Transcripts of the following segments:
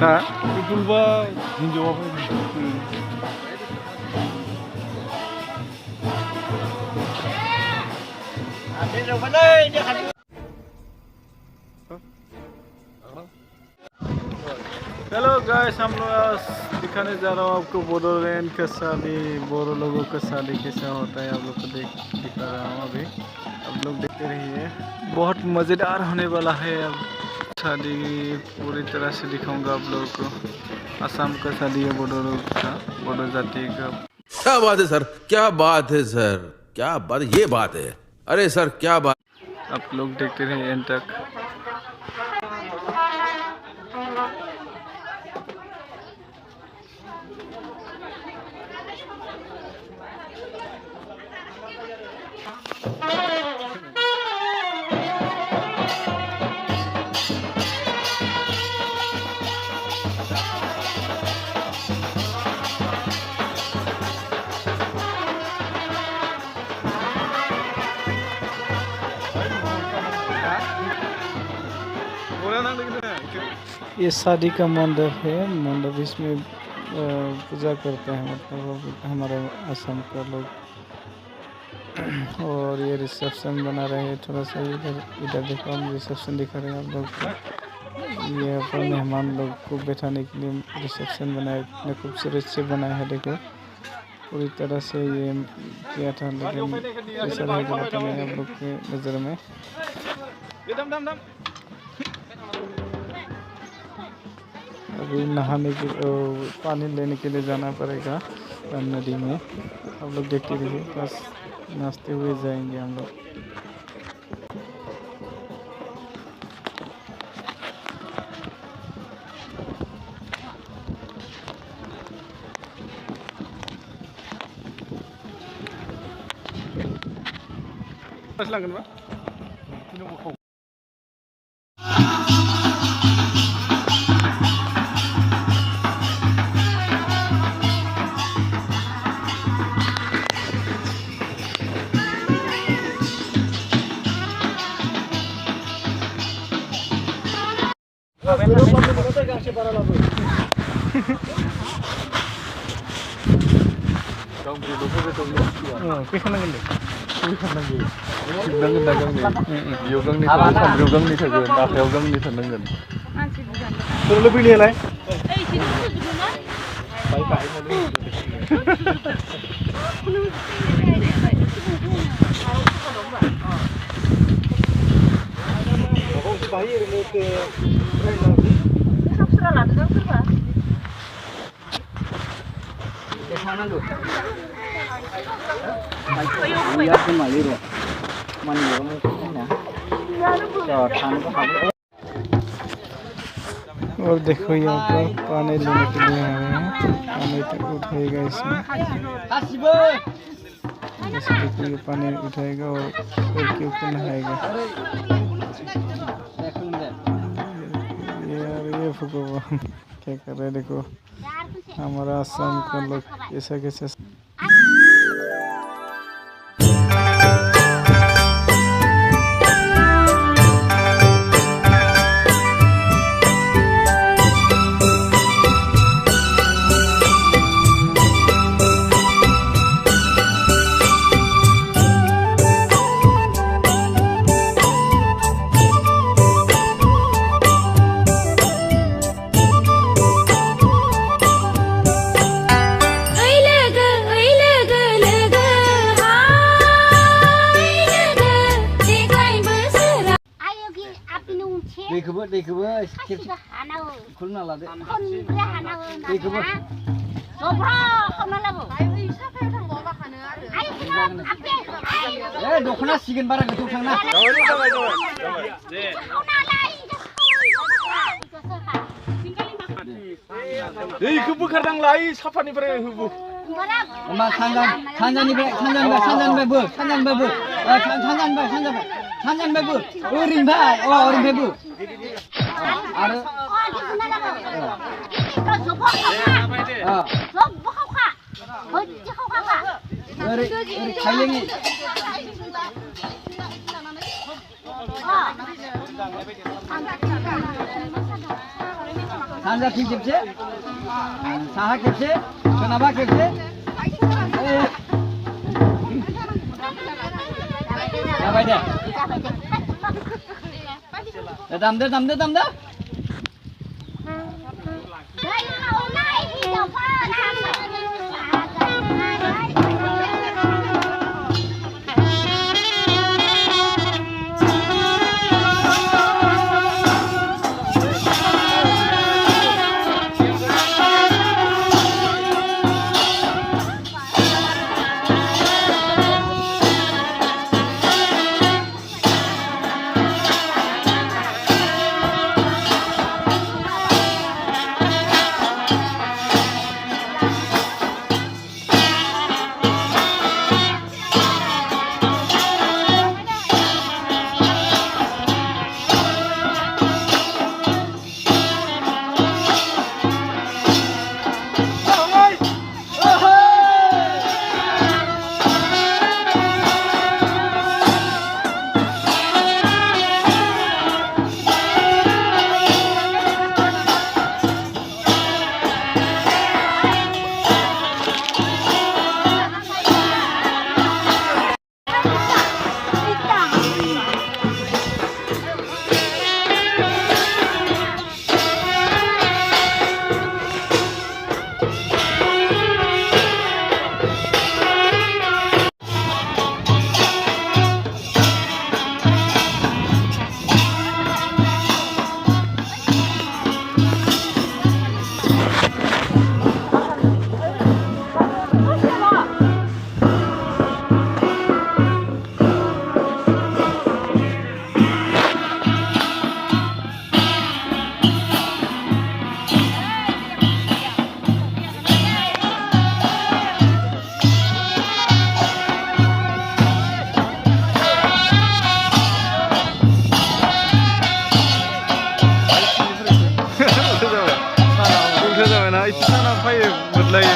हाँ पिपुलबा हिंजावा hello guys, हम लोग आज दिखाने जा रहा हूँ आपको बोडोलैंड का शादी, बोरो लोगों का शादी कैसा होता है आप लोग को दिखा रहा हूँ अभी। आप लोग देखते रहिए, बहुत मज़ेदार होने वाला है। अब शादी पूरी तरह से दिखाऊंगा आप लोगों को। असम का शादी है, बोडो लोग का, बोडो जाति का। क्या बात है सर, क्या बात है सर, क्या बात, ये बात है। अरे सर क्या बात। आप लोग देखते रहिए एंड तक। ये शादी का मंडप है। मंडप इसमें पूजा करते हैं, मतलब हमारे असम का लोग। और ये रिसेप्शन बना रहे हैं। थोड़ा सा इधर देखो, हम रिसेप्शन दिखा रहे हैं आप लोग को। ये अपने मेहमान लोग को बैठाने के लिए रिसेप्शन बनाया, इतने खूबसूरत से बनाया है। देखो पूरी तरह से ये किया था, लेकिन कैसा रहेगा बताइए आप लोग के नज़र में। अभी नहाने के पानी लेने के लिए जाना पड़ेगा नदी में। आप लोग देखते रहिए, बस नाचते हुए जाएंगे हम लोग। और देखो यहाँ पर पानी लेने के लिए आए हैं। पानी तक उठाएगा इसमें, जैसे देखो ये पानी उठाएगा और के ऊपर नहाएगा। ये भगवान क्या कर रहे हैं, देखो हमारा असम का लोग कैसा कैसा। देखो खुलना ला दे देखो ए दखना सिगोन बारा गोथौ थांना दैखौ बोखारनांलाय साफानिफ्राय होबो मा सानजानिफ्राय बो ओरैनिफ्राय बो आरो ओरै खाइलेङि सानजाथिं खेबसे साहा खेबसे सोनाबहा खेबसे जाबाय दे दामदो उल्था जाबायना एसे साना फैयो मोदलायो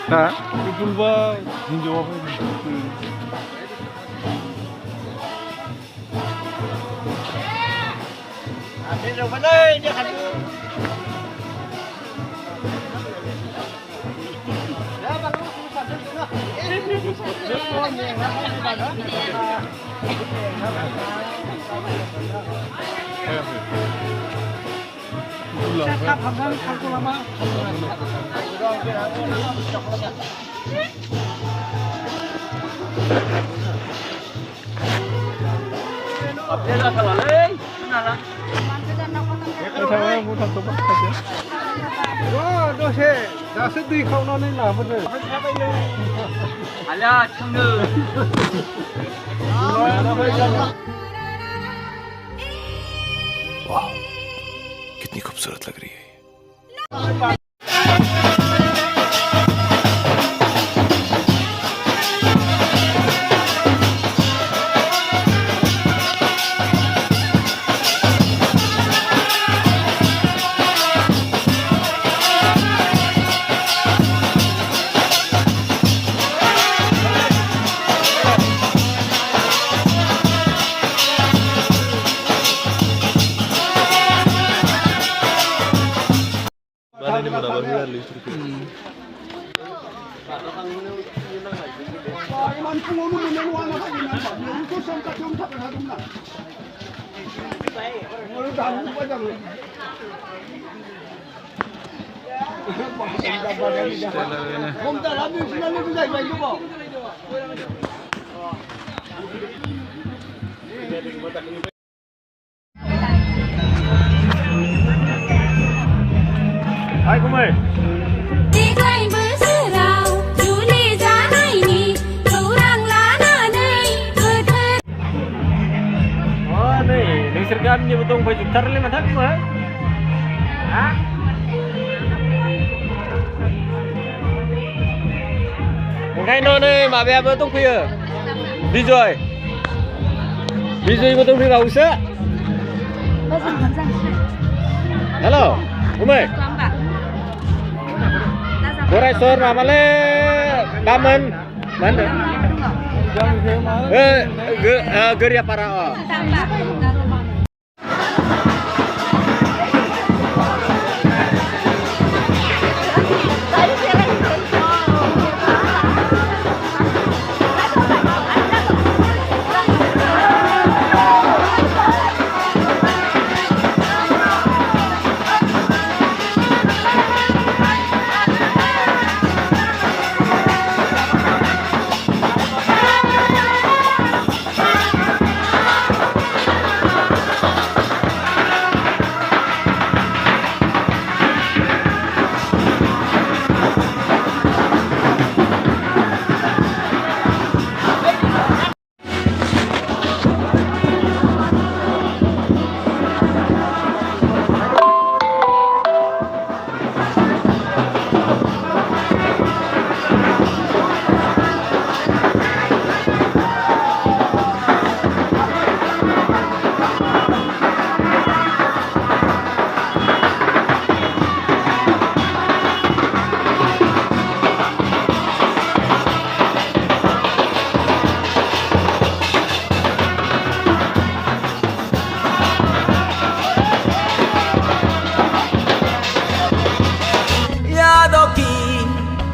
Nah, पिपलबा हिन्जावा फैयो दसे दासो दै खावनानै लाबोदो आला थांनो वाह, कितनी खूबसूरत लग रही है। Hai kumai. Oh nih, ini sergamnya betul baju terli mata kumai. Hah? Ngay nó này mà bé bữa tung khuya đi rồi bữa tung khuya vào sữa hello umay Korai sor ramale kamen mana geria para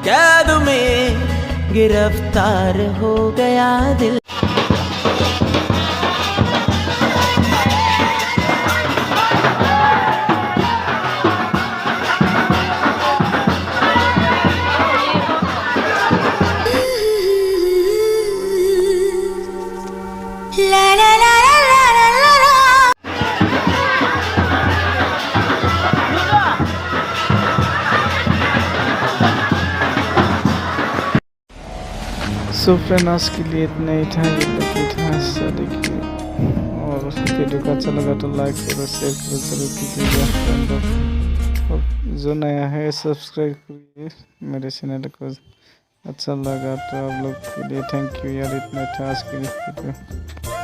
कैद में गिरफ्तार हो गया दिल ला ला ला so friend आज के लिए इतना ही था, ये तक ही था शादी की। और वीडियो को अच्छा लगा तो लाइक करो, शेयर करो, जरूर कीजिएगा। और जो नया है सब्सक्राइब करिए मेरे चैनल को। अच्छा लगा तो आप लोग के लिए थैंक यू यार, इतना था आज की वीडियो।